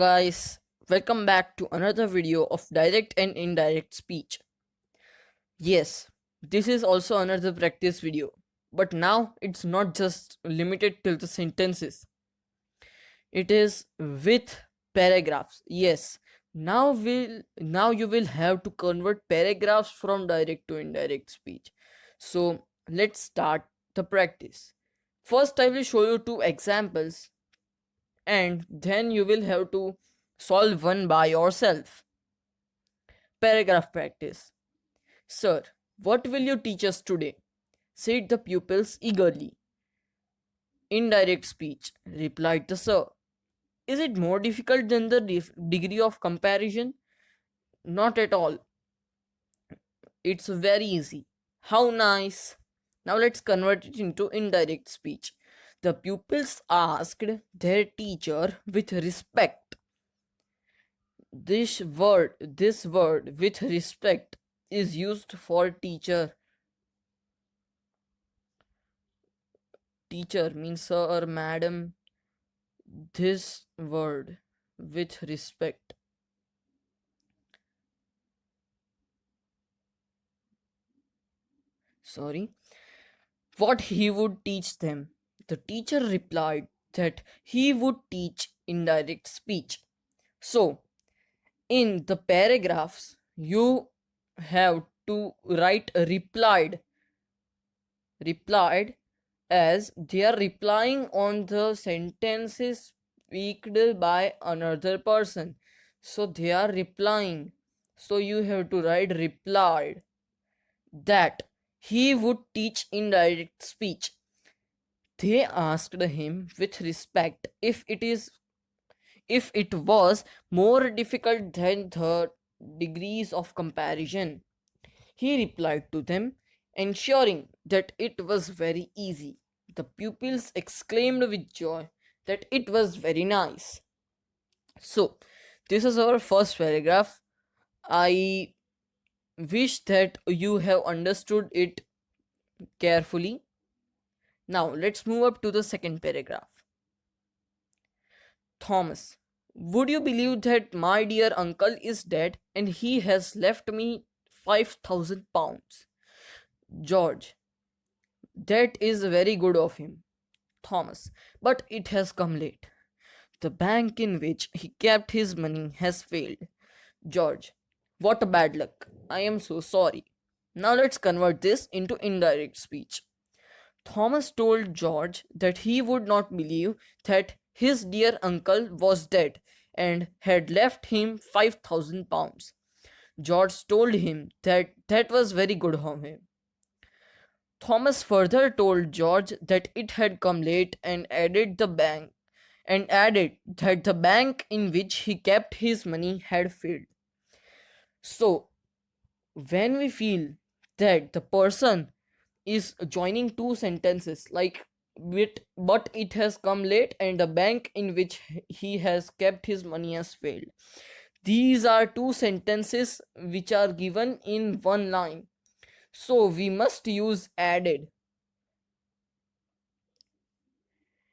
guys, welcome back to another video of direct and indirect speech. Yes, this is also another practice video, but now it's not just limited till the sentences. It is with paragraphs. Yes, now you will have to convert paragraphs from direct to indirect speech. So let's start the practice. First, I will show you two examples and then you will have to solve one by yourself. Paragraph practice. Sir, what will you teach us today? Said the pupils eagerly. Indirect speech, replied the sir. Is it more difficult than the degree of comparison? Not at all. It's very easy. How nice. Now let's convert it into indirect speech. The pupils asked their teacher with respect. This word with respect is used for teacher. Teacher means sir or madam. This word with respect. Sorry. What he would teach them. The teacher replied that he would teach indirect speech. So, in the paragraphs, you have to write replied as they are replying on the sentences speaked by another person. So they are replying. So you have to write replied that he would teach indirect speech. They asked him with respect if it was more difficult than the degrees of comparison. He replied to them, ensuring that it was very easy. The pupils exclaimed with joy that it was very nice. So, this is our first paragraph. I wish that you have understood it carefully. Now, let's move up to the second paragraph. Thomas, would you believe that my dear uncle is dead and he has left me £5,000? George, that is very good of him. Thomas, but it has come late. The bank in which he kept his money has failed. George, what a bad luck. I am so sorry. Now let's convert this into indirect speech. Thomas told George that he would not believe that his dear uncle was dead and had left him £5,000. George told him that that was very good of him. Thomas further told George that it had come late and added that the bank in which he kept his money had failed. So, when we feel that the person is joining two sentences like but it has come late and the bank in which he has kept his money has failed, these are two sentences which are given in one line, so we must use added.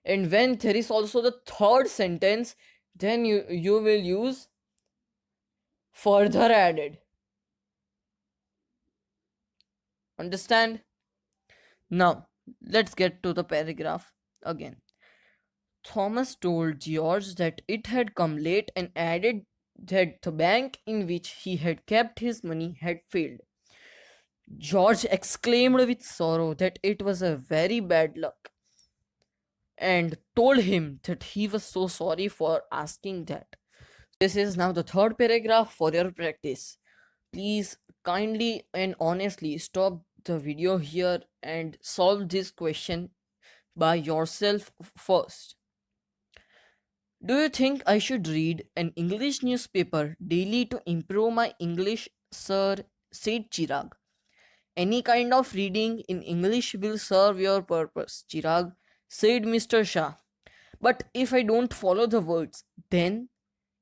And when there is also the third sentence, then you will use further added. Understand? Now let's get to the paragraph again. Thomas told George that it had come late and added that the bank in which he had kept his money had failed. George exclaimed with sorrow that it was a very bad luck and told him that he was so sorry for asking that. This is now the third paragraph for your practice. Please kindly and honestly stop the video here and solve this question by yourself first. Do you think I should read an English newspaper daily to improve my English, sir? Said Chirag. Any kind of reading in English will serve your purpose, Chirag, said Mr. Shah. But if I don't follow the words, then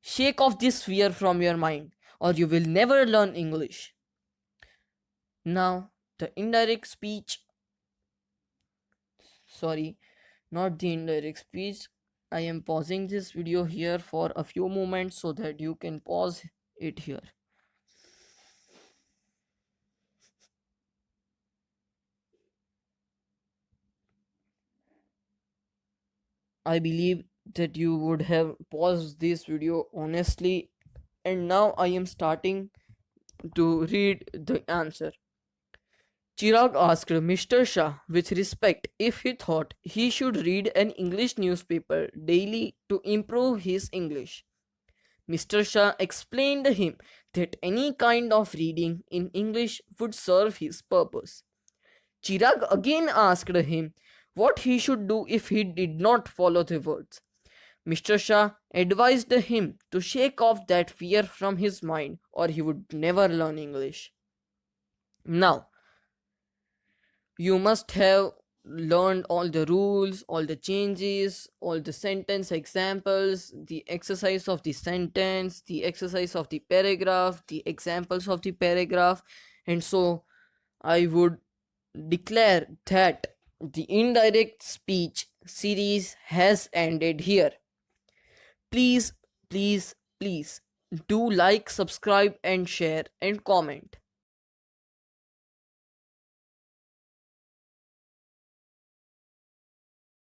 shake off this fear from your mind, or you will never learn English. Now, the indirect speech, sorry, not the indirect speech, I am pausing this video here for a few moments so that you can pause it here. I believe that you would have paused this video honestly, and now I am starting to read the answer. Chirag asked Mr. Shah with respect if he thought he should read an English newspaper daily to improve his English. Mr. Shah explained to him that any kind of reading in English would serve his purpose. Chirag again asked him what he should do if he did not follow the words. Mr. Shah advised him to shake off that fear from his mind or he would never learn English. Now, you must have learned all the rules, all the changes, all the sentence examples, the exercise of the sentence, the exercise of the paragraph, the examples of the paragraph, and so I would declare that the indirect speech series has ended here. Please, please, please do like, subscribe, and share and comment.